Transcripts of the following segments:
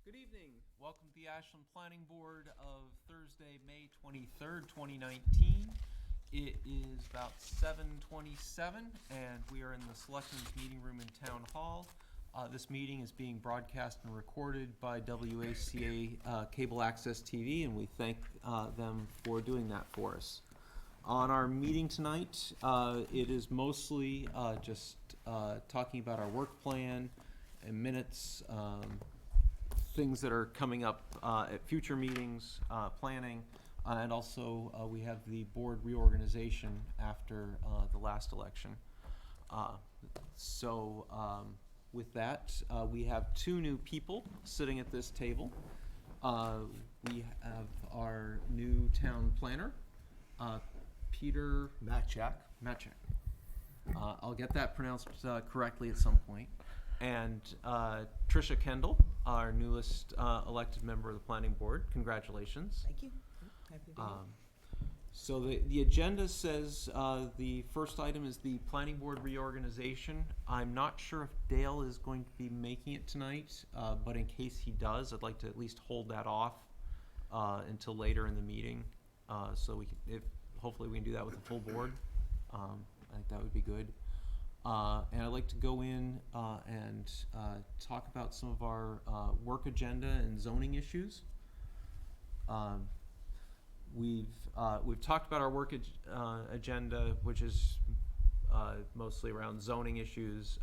Good evening. Welcome to the Ashland Planning Board of Thursday, May 23rd, 2019. It is about 7:27 and we are in the Selectmen's Meeting Room in Town Hall. This meeting is being broadcast and recorded by WACA Cable Access TV, and we thank them for doing that for us. On our meeting tonight, it is mostly just talking about our work plan and minutes, things that are coming up at future meetings, planning, and also we have the board reorganization after the last election. With that, we have two new people sitting at this table. We have our new town planner, Peter Matchak. I'll get that pronounced correctly at some point. And Tricia Kendall, our newest elected member of the planning board. Congratulations. Thank you. Happy to be here. So the agenda says the first item is the planning board reorganization. I'm not sure if Dale is going to be making it tonight, but in case he does, I'd like to at least hold that off until later in the meeting. So we can, hopefully we can do that with the full board. I think that would be good. And I'd like to go in and talk about some of our work agenda and zoning issues. We've talked about our work agenda, which is mostly around zoning issues,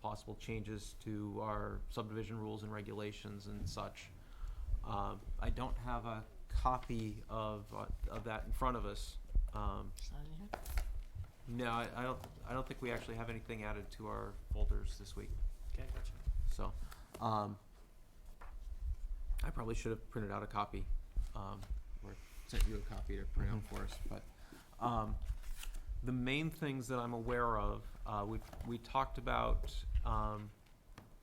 possible changes to our subdivision rules and regulations and such. I don't have a copy of that in front of us. No, I don't think we actually have anything added to our folders this week. Okay, gotcha. So, I probably should have printed out a copy, or sent you a copy to print out for us. But the main things that I'm aware of, we talked about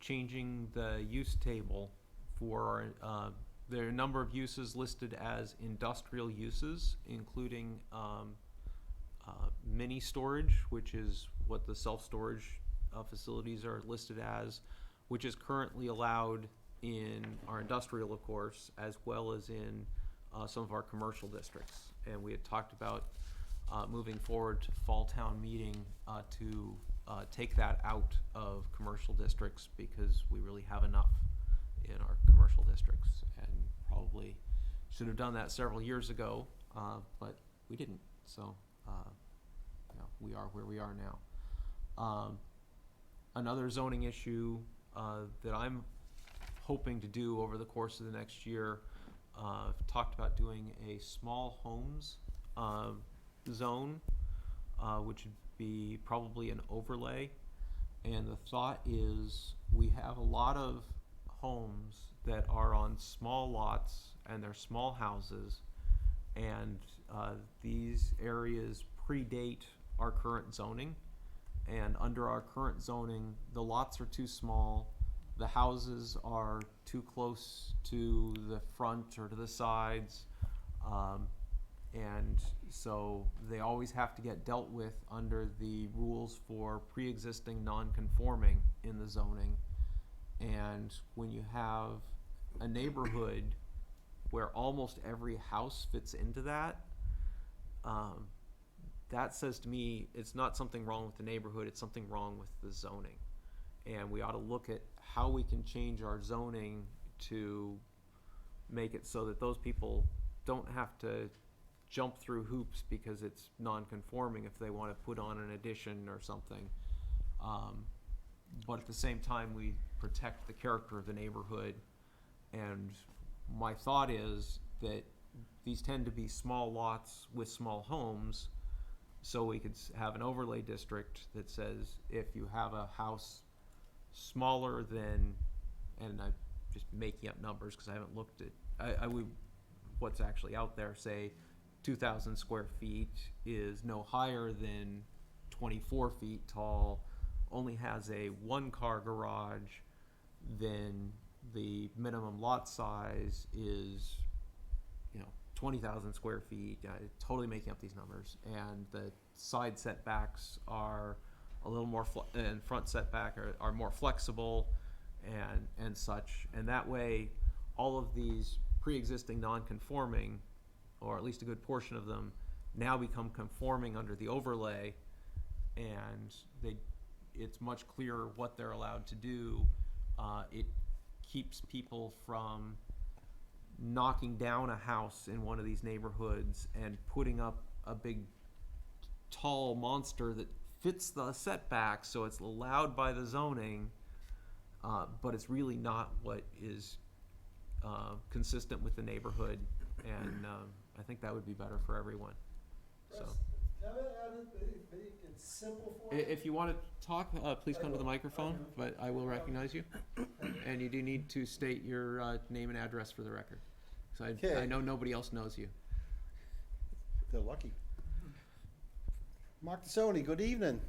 changing the use table for our, there are a number of uses listed as industrial uses, including mini storage, which is what the self-storage facilities are listed as, which is currently allowed in our industrial, of course, as well as in some of our commercial districts. And we had talked about moving forward to fall town meeting to take that out of commercial districts, because we really have enough in our commercial districts, and probably should have done that several years ago, but we didn't. So we are where we are now. Another zoning issue that I'm hoping to do over the course of the next year, talked about doing a small homes zone, which would be probably an overlay. And the thought is, we have a lot of homes that are on small lots and they're small houses, and these areas predate our current zoning. And under our current zoning, the lots are too small, the houses are too close to the front or to the sides, and so they always have to get dealt with under the rules for pre-existing non-conforming in the zoning. And when you have a neighborhood where almost every house fits into that, that says to me it's not something wrong with the neighborhood, it's something wrong with the zoning. And we ought to look at how we can change our zoning to make it so that those people don't have to jump through hoops because it's non-conforming if they want to put on an addition or something. But at the same time, we protect the character of the neighborhood. And my thought is that these tend to be small lots with small homes, so we could have an overlay district that says if you have a house smaller than, and I'm just making up numbers because I haven't looked at, I would, what's actually out there, say 2,000 square feet is no higher than 24 feet tall, only has a one-car garage, then the minimum lot size is, 20,000 square feet. Totally making up these numbers, and the side setbacks are a little more and front setback are more flexible, and such. And that way, all of these pre-existing non-conforming, or at least a good portion of them, now become conforming under the overlay, and it's much clearer what they're allowed to do. It keeps people from knocking down a house in one of these neighborhoods and putting up a big tall monster that fits the setback, so it's allowed by the zoning, but it's really not what is consistent with the neighborhood, and I think that would be better for everyone. So, it's simple for you. if you want to talk, please come to the microphone, but I will recognize you, and you do need to state your name and address for the record. So Okay. I know nobody else knows you. They're lucky. Mark Tassoni, good evening.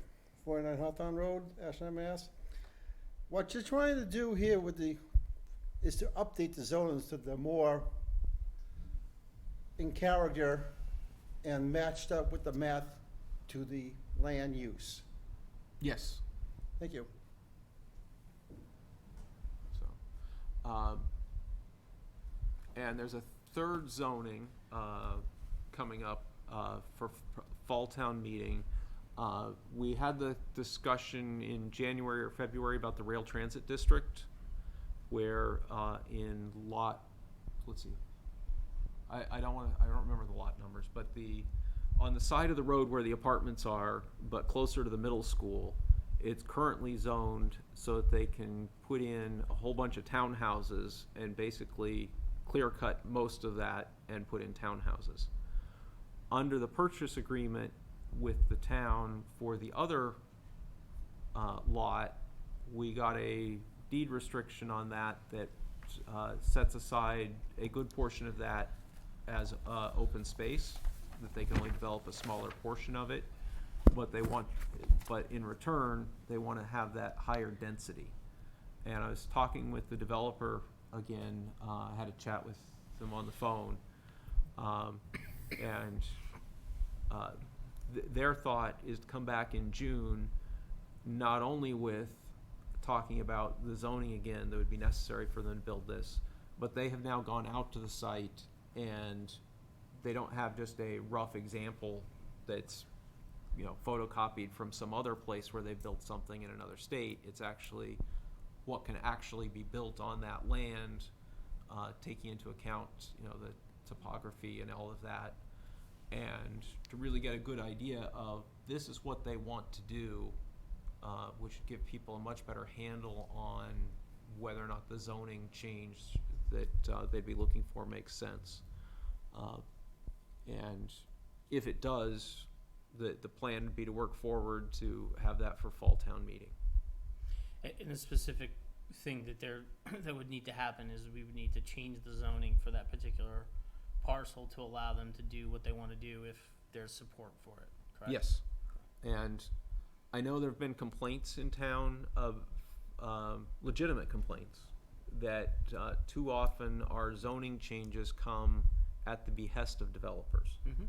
49 Hawthorne Road, Ashland, Mass. What you're trying to do here is to update the zonings to the more in character and matched up with the math to the land use. Yes. Thank you. So, and there's a third zoning coming up for fall town meeting. We had the discussion in January or February about the rail transit district, where in lot, let's see, I don't remember the lot numbers, but on the side of the road where the apartments are, but closer to the middle school, it's currently zoned so that they can put in a whole bunch of townhouses and basically clear cut most of that and put in townhouses. Under the purchase agreement with the town for the other lot, we got a deed restriction on that sets aside a good portion of that as open space, that they can only develop a smaller portion of it, but in return, they want to have that higher density. And I was talking with the developer again, I had a chat with them on the phone, and their thought is to come back in June, not only with talking about the zoning again that would be necessary for them to build this, but they have now gone out to the site and they don't have just a rough example that's, photocopied from some other place where they've built something in another state. It's actually what can actually be built on that land, taking into account, the topography and all of that, and to really get a good idea of this is what they want to do, which would give people a much better handle on whether or not the zoning change that they'd be looking for makes sense. And if it does, the plan would be to work forward to have that for fall town meeting. And a specific thing that would need to happen is we would need to change the zoning for that particular parcel to allow them to do what they want to do if there's support for it, correct? Yes. And I know there have been complaints in town of legitimate complaints that too often our zoning changes come at the behest of developers. Mm-hmm.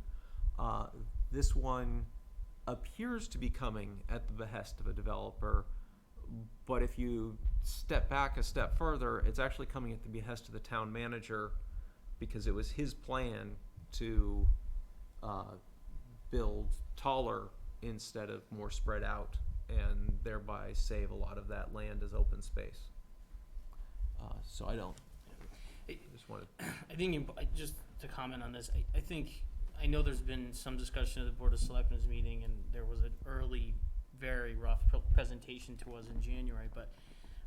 This one appears to be coming at the behest of a developer, but if you step back a step further, it's actually coming at the behest of the town manager, because it was his plan to build taller instead of more spread out, and thereby save a lot of that land as open space. So I just wanted. I think just to comment on this, I know there's been some discussion at the Board of Selectmen's meeting, and there was an early, very rough presentation to us in January, but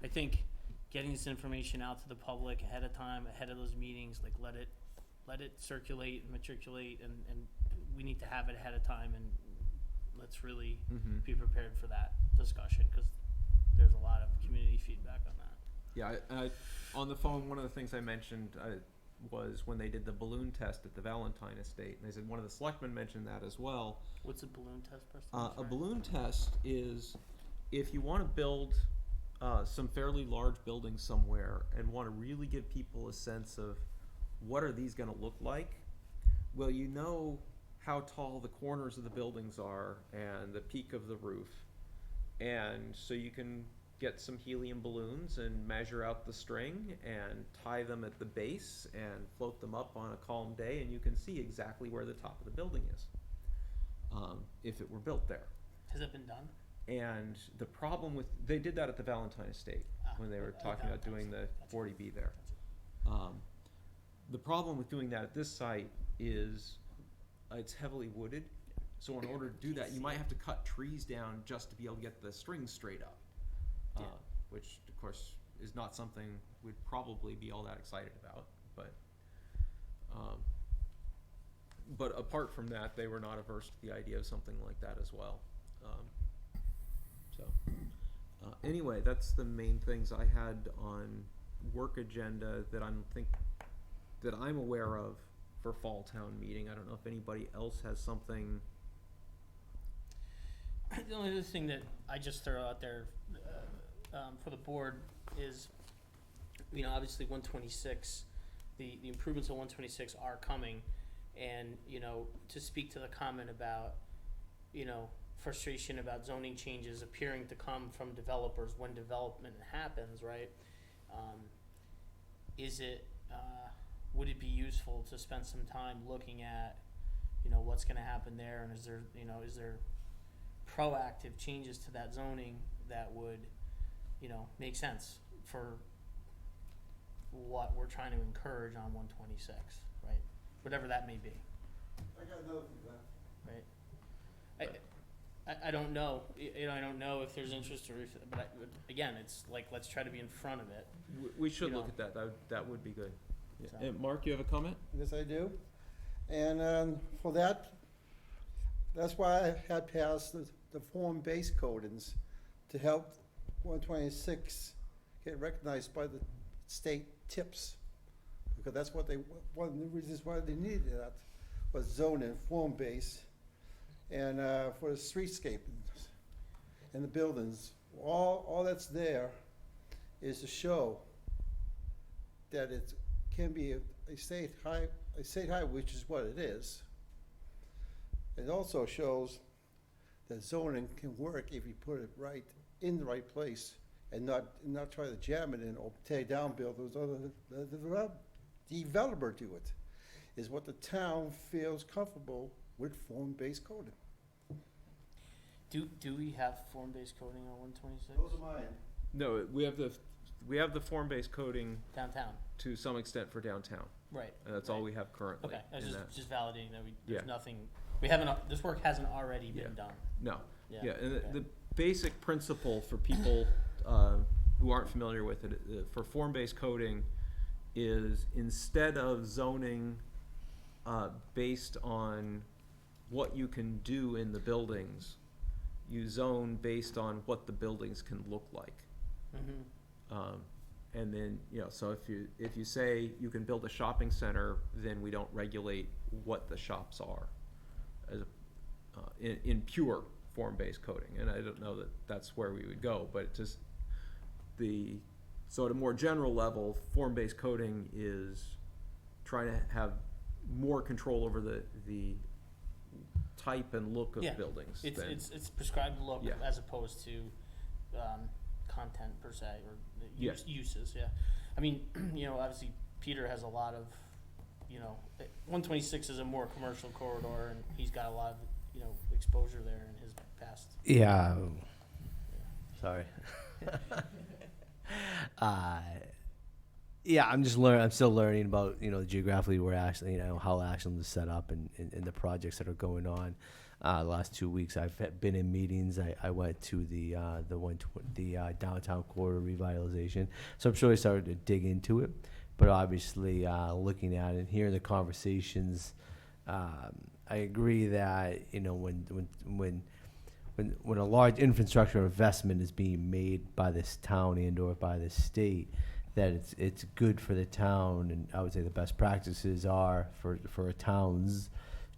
I think getting this information out to the public ahead of time, ahead of those meetings, like let it circulate and matriculate, and we need to have it ahead of time, and let's really be prepared for that discussion, because there's a lot of community feedback on that. Yeah, on the phone, one of the things I mentioned was when they did the balloon test at the Valentine estate, and they said one of the selectmen mentioned that as well. What's a balloon test, Preston? A balloon test is if you want to build some fairly large buildings somewhere and want to really give people a sense of what are these going to look like, well, you know how tall the corners of the buildings are and the peak of the roof, and so you can get some helium balloons and measure out the string and tie them at the base and float them up on a calm day, and you can see exactly where the top of the building is, if it were built there. Has that been done? And the problem with, they did that at the Valentine Estate when they were talking about doing the 40B there. The problem with doing that at this site is it's heavily wooded. So in order to do that, you might have to cut trees down just to be able to get the strings straight up. Which of course is not something we'd probably be all that excited about, but apart from that, they were not averse to the idea of something like that as well. Anyway, that's the main things I had on work agenda that I'm aware of for fall town meeting. I don't know if anybody else has something. The only other thing that I just throw out there for the board is, obviously 126, the improvements on 126 are coming, and to speak to the comment about frustration about zoning changes appearing to come from developers when development happens, right? Would it be useful to spend some time looking at what's going to happen there, and is there proactive changes to that zoning that would make sense for what we're trying to encourage on 126, right? Whatever that may be. I got another thing, Glenn. Right. I don't know. I don't know if there's interest or if, but again, it's like, let's try to be in front of it. We should look at that. That would be good. Yeah. So. And Mark, you have a comment? Yes, I do. And for that's why I had passed the form-based codings to help 126 get recognized by the state TIPS, because that's what one of the reasons why they needed that was zoning, form-based, and for the streetscape and the buildings. All that's there is to show that it can be a state highway, which is what it is. It also shows that zoning can work if you put it right in the right place and not try to jam it in or tear down buildings or the developer do it, is what the town feels comfortable with form-based coding. Do we have form-based coding on 126? Those are mine. No, we have the form-based coding Downtown, to some extent for downtown. right. And that's all we have currently. Okay, I was in just validating that there's Yeah. nothing, this work hasn't already been done. No. Yeah. Yeah, and Okay. the basic principle for people who aren't familiar with it, for form-based coding, is instead of zoning based on what you can do in the buildings, you zone based on what the buildings can look like. Mm-hmm. And then, so if you say you can build a shopping center, then we don't regulate what the shops are as in pure form-based coding. And I don't know that that's where we would go, but just so at a more general level, form-based coding is trying to have more control over the type and look of buildings. It's prescribed look Yeah. as opposed to content per se or the Yeah. uses. Yeah, I mean, obviously Peter has a lot of, 126 is a more commercial corridor, and he's got a lot of exposure there in his past. Yeah. Sorry. Yeah, I'm still learning about geographically where Ashland, how Ashland is set up and the projects that are going on. The last 2 weeks, I've been in meetings. I went to the downtown corridor revitalization, so I'm sure I started to dig into it. But obviously, looking at it and hearing the conversations, I agree that when a large infrastructure investment is being made by this town and or by the state, that it's good for the town, and I would say the best practices are for towns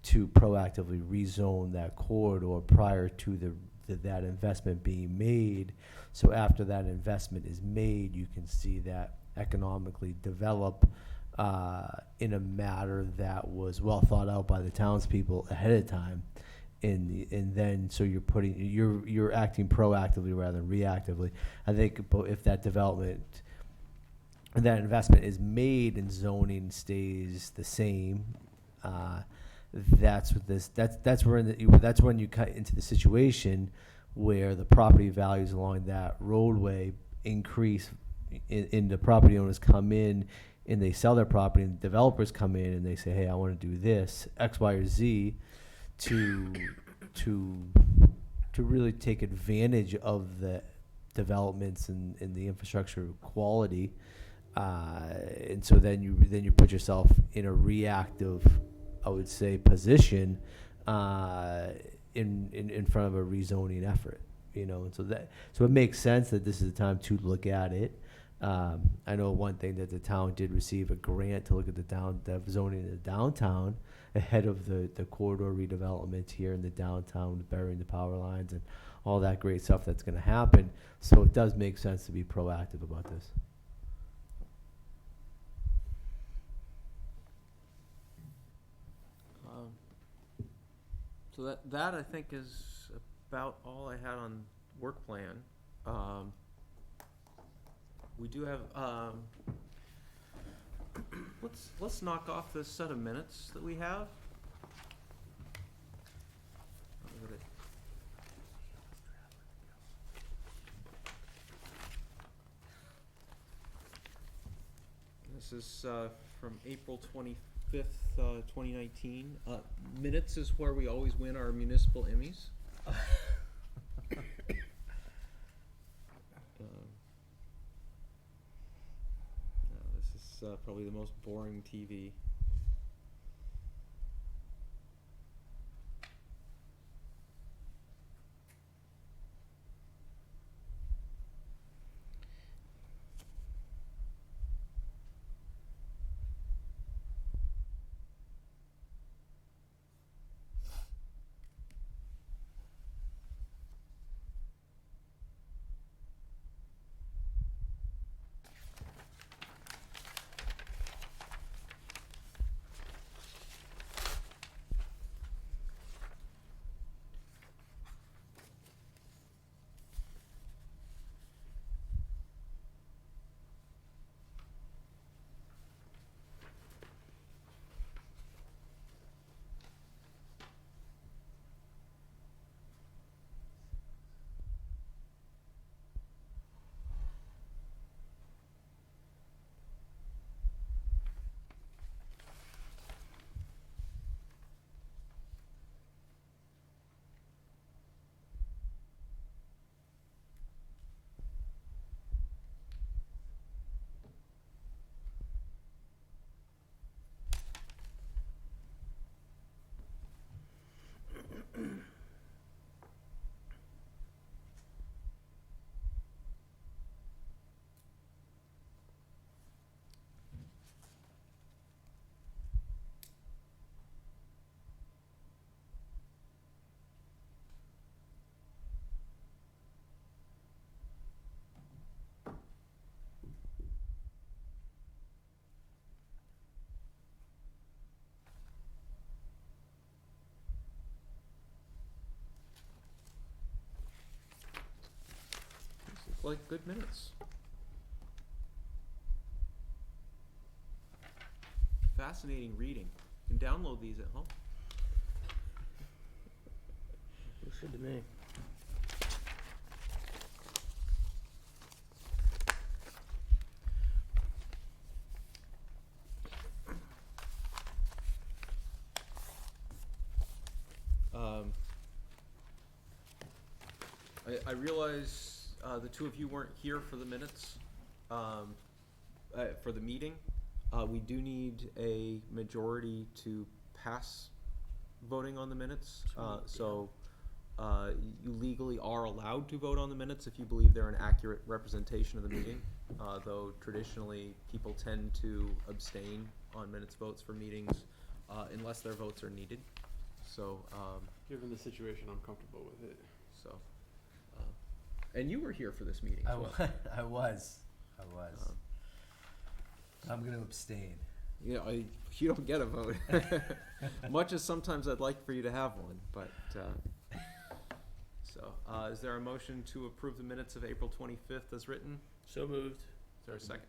to proactively rezone that corridor prior to that investment being made. So after that investment is made, you can see that economically develop in a matter that was well thought out by the townspeople ahead of time. and then so you're acting proactively rather than reactively. I think if that development and that investment is made and zoning stays the same, that's when you cut into the situation where the property values along that roadway increase, in the property owners come in and they sell their property, and developers come in and they say, hey, I want to do this X, Y, or Z to really take advantage of the developments and the infrastructure quality, and so then you put yourself in a reactive, I would say, position in front of a rezoning effort, and so it makes sense that this is the time to look at it. I know one thing that the town did receive a grant to look at the zoning in the downtown ahead of the corridor redevelopment here in the downtown, burying the power lines and all that great stuff that's going to happen. So it does make sense to be proactive about this. So that I think is about all I had on work plan. We do have, let's knock off this set of minutes that we have. This is from April 25th, 2019. Minutes is where we always win our municipal Emmys. This is probably the most boring TV. Like good minutes. Fascinating reading. You can download these at home. Looks good to me. I realize the two of you weren't here for the minutes, for the meeting. We do need a majority to pass voting on the minutes. So you legally are allowed to vote on the minutes if you believe they're an accurate representation of the meeting, though traditionally people tend to abstain on minutes votes for meetings unless their votes are needed. So given the situation, I'm comfortable with it. so and you were here for this meeting. I was. I'm going to abstain. you know, you don't get a vote. Much as sometimes I'd like for you to have one, but, is there a motion to approve the minutes of April 25th as written? So moved. Is there a second?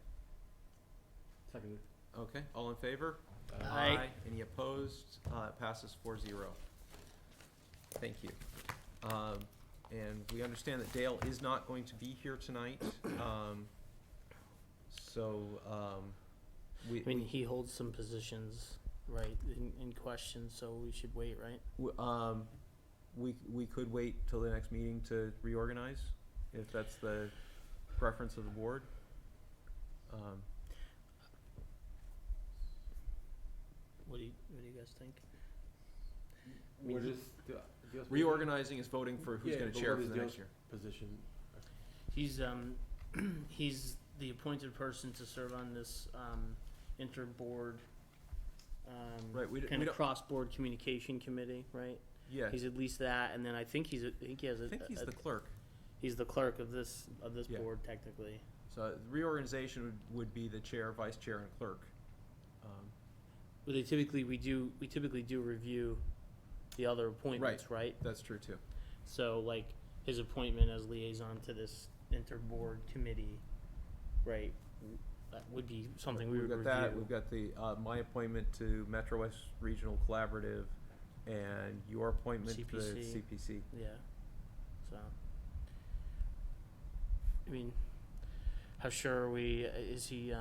Seconded. Okay, all in favor? Aye. Any opposed? It passes 4-0. Thank you. And we understand that Dale is not going to be here tonight. I mean, he holds some positions, right, in question, so we should wait, right? We could wait till the next meeting to reorganize, if that's the preference of the board. What do you guys think? We're just Reorganizing is voting for who's gonna chair for the next year. position. He's he's the appointed person to serve on this inter-board Right, we kind of don't, cross-board communication committee, right? yeah, He's at least that, and then I think he has I think he's the clerk. he's the clerk of this Yeah. board technically. So reorganization would be the chair, vice chair, and clerk. But we typically do review the other appointments, right? That's true too. So like his appointment as liaison to this inter-board committee, right? That would be something we would We've review. got that, we've got the, my appointment to Metro West Regional Collaborative, and your appointment to CPC. CPC. Yeah. So, I mean, how sure are we? Is he?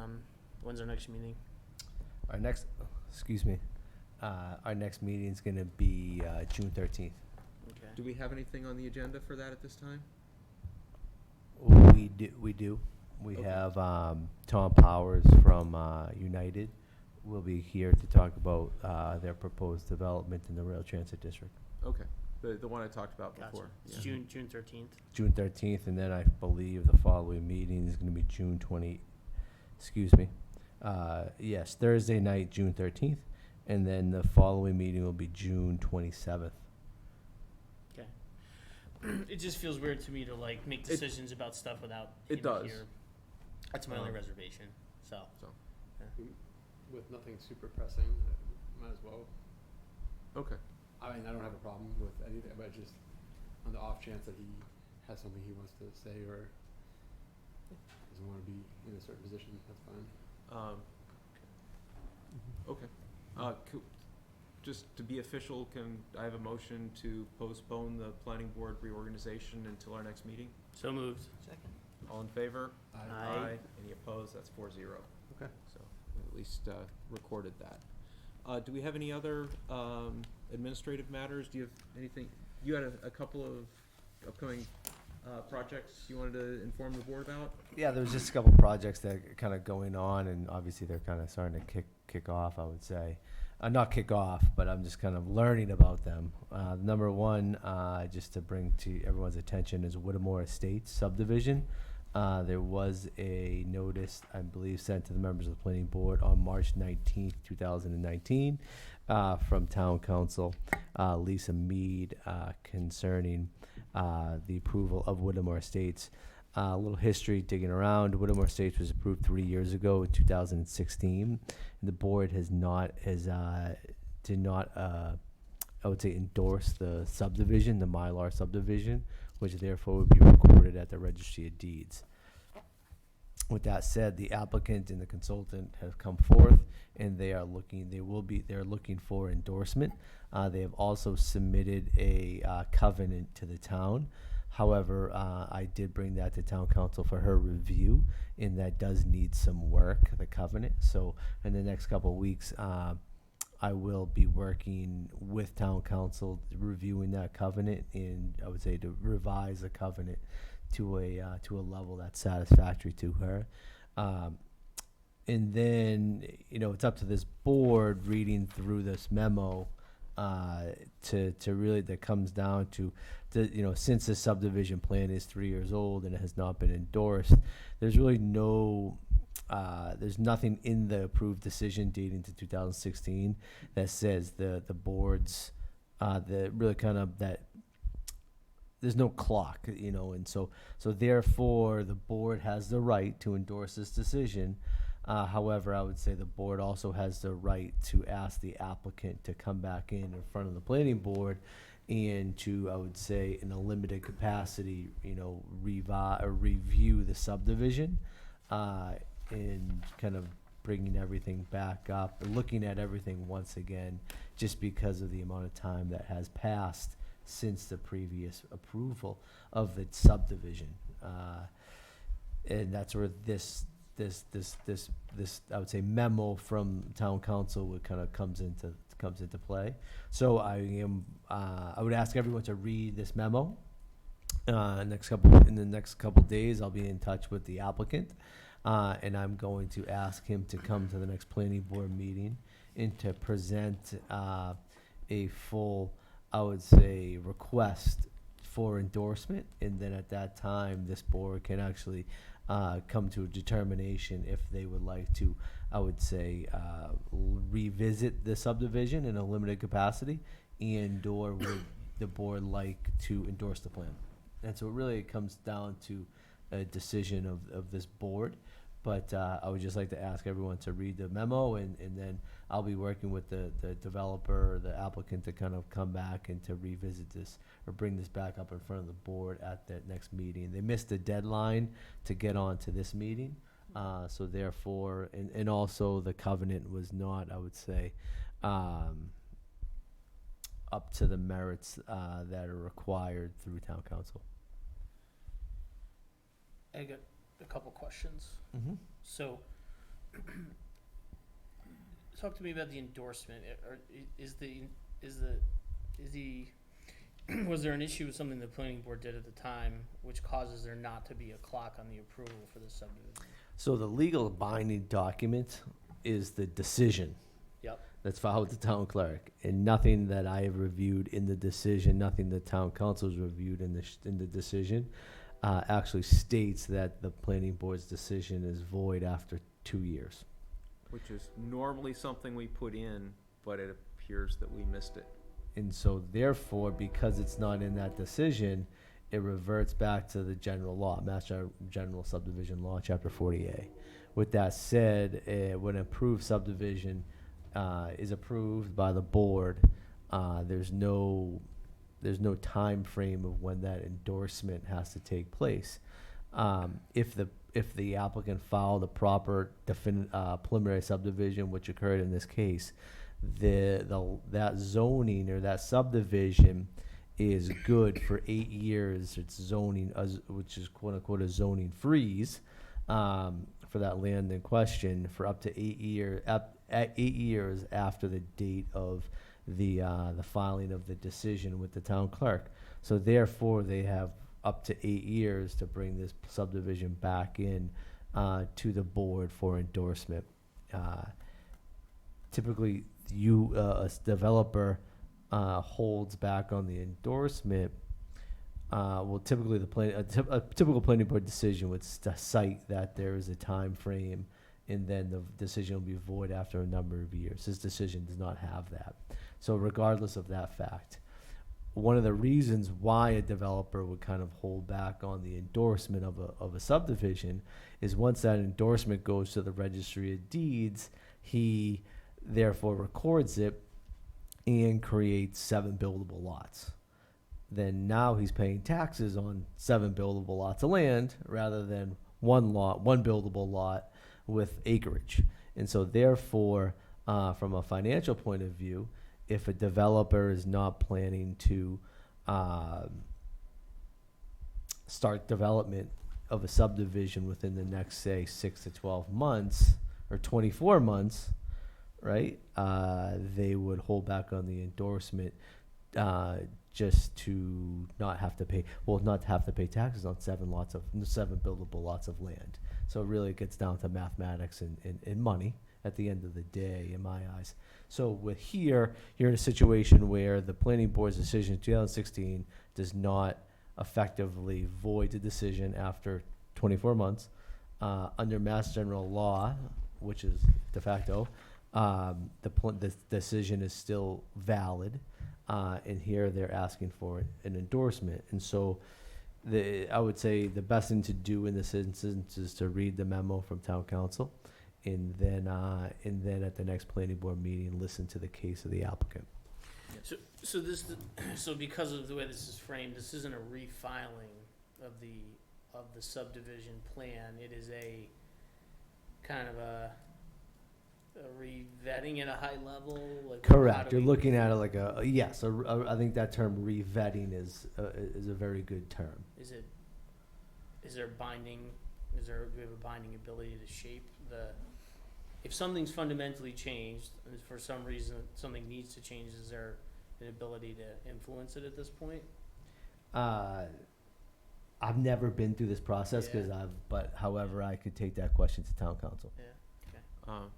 When's our next meeting? Our next, our next meeting's gonna be June 13th. Okay. Do we have anything on the agenda for that at this time? We do. We Okay. have Tom Powers from United will be here to talk about their proposed development in the Rail Transit District. Okay, the one I talked about Gotcha. before. It's Yeah. June 13th. June 13th, and then I believe the following meeting is gonna be June 20, yes, Thursday night, June 13th, and then the following meeting will be June 27th. Okay. It just feels weird to me to like make decisions about stuff without It him does. here. That's my only reservation. So. With nothing super pressing, might as well. Okay, I mean, I don't have a problem with anything, but just on the off chance that he has something he wants to say or doesn't want to be in a certain position, that's fine. okay. Just to be official, can I have a motion to postpone the planning board reorganization until our next meeting? So moved. Second. All in favor? Aye. Any opposed? That's 4-0. Okay. So we at least recorded that. Do we have any other administrative matters? Do you have anything? You had a couple of upcoming projects you wanted to inform the board about? Yeah, there was just a couple projects that are kind of going on, and obviously they're kind of starting to kick off, I would say. Not kick off, but I'm just kind of learning about them. Number one, just to bring to everyone's attention, is Whittemore Estates subdivision. There was a notice, I believe, sent to the members of the planning board on March 19th, 2019, from town council Lisa Mead, concerning the approval of Whittemore Estates. A little history digging around. Whittemore Estates was approved 3 years ago in 2016. The board did not, I would say, endorse the subdivision, the Mylar subdivision, which therefore would be recorded at the Registry of Deeds. With that said, the applicant and the consultant have come forth, and they're looking for endorsement. They have also submitted a covenant to the town. However, I did bring that to town council for her review, and that does need some work, the covenant. So in the next couple of weeks, I will be working with town council, reviewing that covenant, and I would say to revise the covenant to a level that's satisfactory to her. And then, it's up to this board reading through this memo to really, that comes down to, since the subdivision plan is 3 years old and it has not been endorsed, there's really there's nothing in the approved decision dating to 2016 that says the board's, there's no clock, and so therefore the board has the right to endorse this decision. However, I would say the board also has the right to ask the applicant to come back in front of the planning board and to, I would say, in a limited capacity, review the subdivision, and kind of bringing everything back up, looking at everything once again, just because of the amount of time that has passed since the previous approval of the subdivision. And that's where this I would say memo from town council would kind of comes into play. So I would ask everyone to read this memo. In the next couple days, I'll be in touch with the applicant, and I'm going to ask him to come to the next planning board meeting and to present a full, I would say, request for endorsement. And then at that time, this board can actually come to a determination if they would like to, I would say, revisit the subdivision in a limited capacity, and/or would the board like to endorse the plan. And so really it comes down to a decision of this board. But I would just like to ask everyone to read the memo, and then I'll be working with the developer or the applicant to kind of come back and to revisit this or bring this back up in front of the board at that next meeting. They missed the deadline to get on to this meeting. So therefore, and also the covenant was not, I would say, up to the merits that are required through town council. I got a couple questions. Mm-hmm. So, talk to me about the endorsement. Was there an issue with something the planning board did at the time which causes there not to be a clock on the approval for the subdivision? So the legal binding document is the decision. Yep. That's filed with the town clerk, and nothing that I have reviewed in the decision, nothing the town council has reviewed in the decision, actually states that the planning board's decision is void after 2 years. Which is normally something we put in, but it appears that we missed it. And so therefore, because it's not in that decision, it reverts back to the general law, Mass General Subdivision Law, Chapter 40A. With that said, when an approved subdivision is approved by the board, there's no time frame of when that endorsement has to take place. If the applicant filed a proper preliminary subdivision, which occurred in this case, that zoning or that subdivision is good for 8 years. It's zoning, which is quote unquote a zoning freeze for that land in question for up to 8 years. 8 years after the date of the filing of the decision with the town clerk. So therefore, they have up to 8 years to bring this subdivision back in to the board for endorsement. Typically, a developer holds back on the endorsement. Well, typically a typical planning board decision would cite that there is a time frame, and then the decision will be void after a number of years. This decision does not have that. So regardless of that fact, one of the reasons why a developer would kind of hold back on the endorsement of a subdivision is once that endorsement goes to the registry of deeds, he therefore records it and creates 7 buildable lots. Then now he's paying taxes on 7 buildable lots of land rather than one buildable lot with acreage. And so therefore, from a financial point of view, if a developer is not planning to start development of a subdivision within the next, say, 6 to 12 months or 24 months, right, they would hold back on the endorsement just to not have to pay taxes on 7 buildable lots of land. So really it gets down to mathematics and money at the end of the day, in my eyes. So with you're in a situation where the planning board's decision in 2016 does not effectively void the decision after 24 months. Under Mass General Law, which is de facto, the decision is still valid. And here they're asking for an endorsement. And so I would say the best thing to do in this instance is to read the memo from town council and then at the next planning board meeting, listen to the case of the applicant. So because of the way this is framed, this isn't a refiling of the subdivision plan. It is a kind of a re-vetting at a high level? Like, how Correct. do You're we- looking at it like I think that term re-vetting is a very good term. Is there binding, do we have a binding ability to shape if something's fundamentally changed, and for some reason something needs to change, is there an ability to influence it at this point? I've never been through this process but however, I could take that question to town council. Yeah, okay.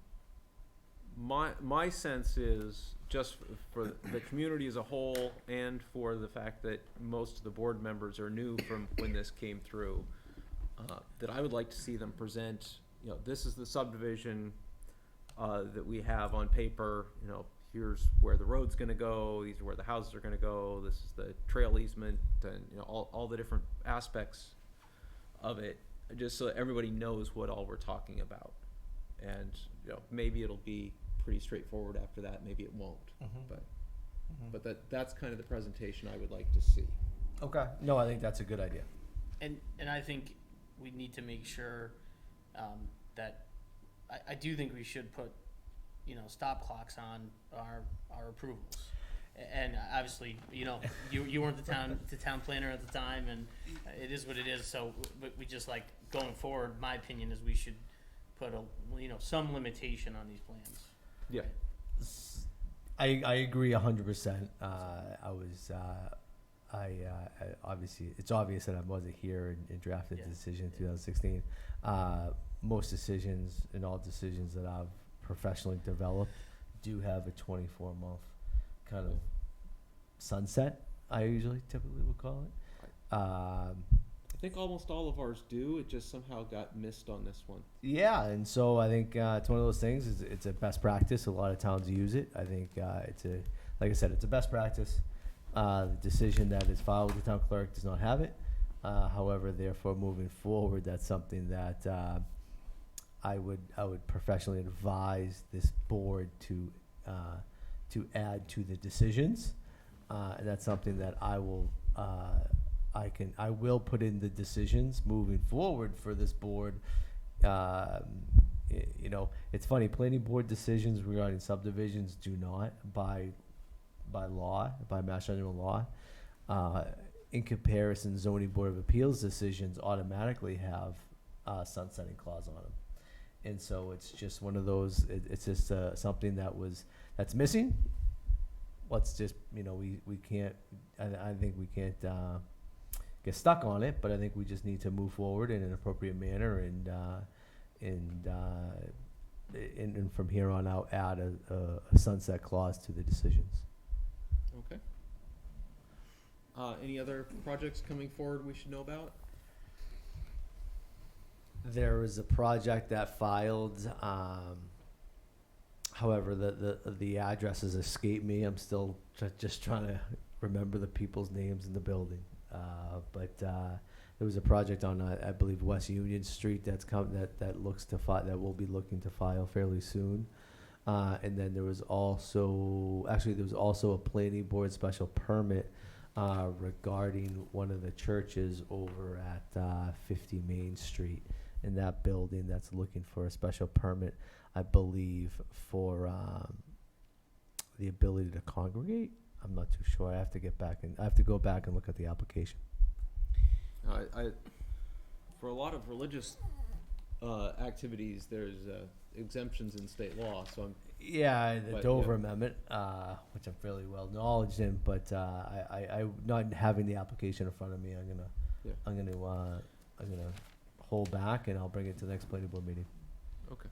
My sense is, just for the community as a whole and for the fact that most of the board members are new from when this came through, that I would like to see them present, this is the subdivision that we have on paper, here's where the road's gonna go, these are where the houses are gonna go, this is the trail easement, and, all the different aspects of it, just so everybody knows what all we're talking about. And, maybe it'll be pretty straightforward after that, maybe it won't, but that's kind of the presentation I would like to see. Okay. No, I think that's a good idea. And I think we need to make sure that I do think we should put stop clocks on our approvals. And obviously, you weren't the town planner at the time, and it is what it is. So, but we just like going forward. My opinion is we should put some limitation on these plans. Yeah. I agree 100%. Obviously, it's obvious that I wasn't here and drafted the decision in 2016. Most decisions and all decisions that I've professionally developed do have a 24-month kind of sunset, I typically would call it. I think almost all of ours do. It just somehow got missed on this one. Yeah, and so I think it's one of those things. It's a best practice. A lot of towns use it. I think like I said, it's a best practice. The decision that is filed with the town clerk does not have it. However, therefore, moving forward, that's something that I would professionally advise this board to add to the decisions, and that's something that I will put in the decisions moving forward for this board. It's funny, planning board decisions regarding subdivisions do not by Mass General law. In comparison, zoning board of appeals decisions automatically have a sunsetting clause on them. And so it's just one of those, it's just something that's missing. Let's just, we can't, I think we can't get stuck on it, but I think we just need to move forward in an appropriate manner and from here on out add a sunset clause to the decisions. Okay. Any other projects coming forward we should know about? There was a project that filed, however, the addresses escape me. I'm still just trying to remember the people's names in the building. But there was a project on, I believe, West Union Street that we'll be looking to file fairly soon. And then there was also a planning board special permit regarding one of the churches over at 50 Main Street. In that building, that's looking for a special permit, I believe, for the ability to congregate. I'm not too sure. I have to go back and look at the application. For a lot of religious activities, there's exemptions in state law. So the Dover Amendment, which I'm fairly well knowledge in, but I not having the application in front of me, I'm gonna hold back, and I'll bring it to the next planning board meeting. Okay.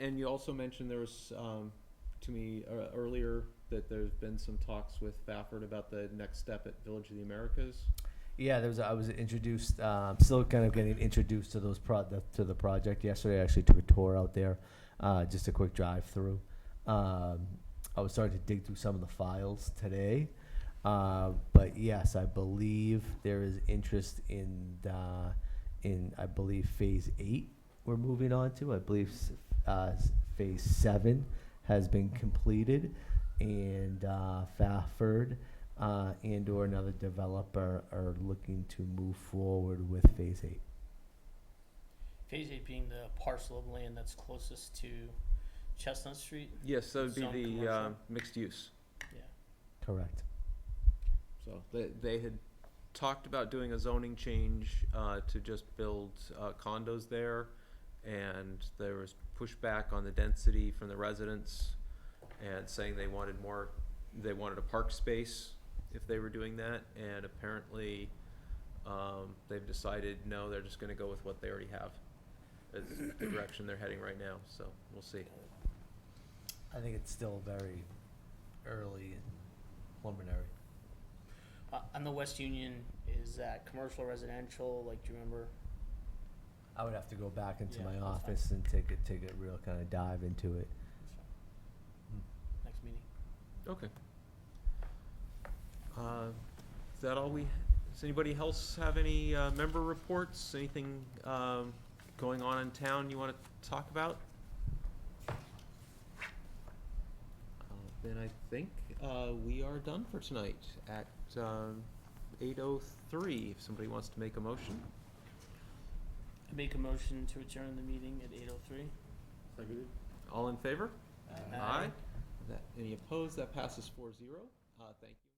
And you also mentioned there was to me earlier that there's been some talks with Baffert about the next step at Village of the Americas. Yeah, I was introduced. Still kind of getting introduced to to the project. Yesterday, I actually took a tour out there, just a quick drive through. I was starting to dig through some of the files today, but yes, I believe there is interest in I believe phase 8 we're moving on to. I believe phase 7 has been completed, and Fafford and or another developer are looking to move forward with phase 8. Phase 8 being the parcel of land that's closest to Chestnut Street. Yes, that would be Zone the commercial. mixed use. Yeah. Correct. So they had talked about doing a zoning change to just build condos there, and there was pushback on the density from the residents, and saying they wanted a park space if they were doing that, and apparently they've decided no, they're just going to go with what they already have. Is the direction they're heading right now, so we'll see. I think it's still very early and preliminary. On the West Union, is that commercial, residential? Like, do you remember? I would have to go back into Yeah, my that's fine. office and take a real kind of dive into it. Next meeting. Okay. Is that all does anybody else have any member reports? Anything going on in town you want to talk about? Then I think we are done for tonight at 8:03. If somebody wants to make a motion. I make a motion to adjourn the meeting at 8:03. Seconded. All in favor? Aye. Any opposed? That passes 4-0. Thank you.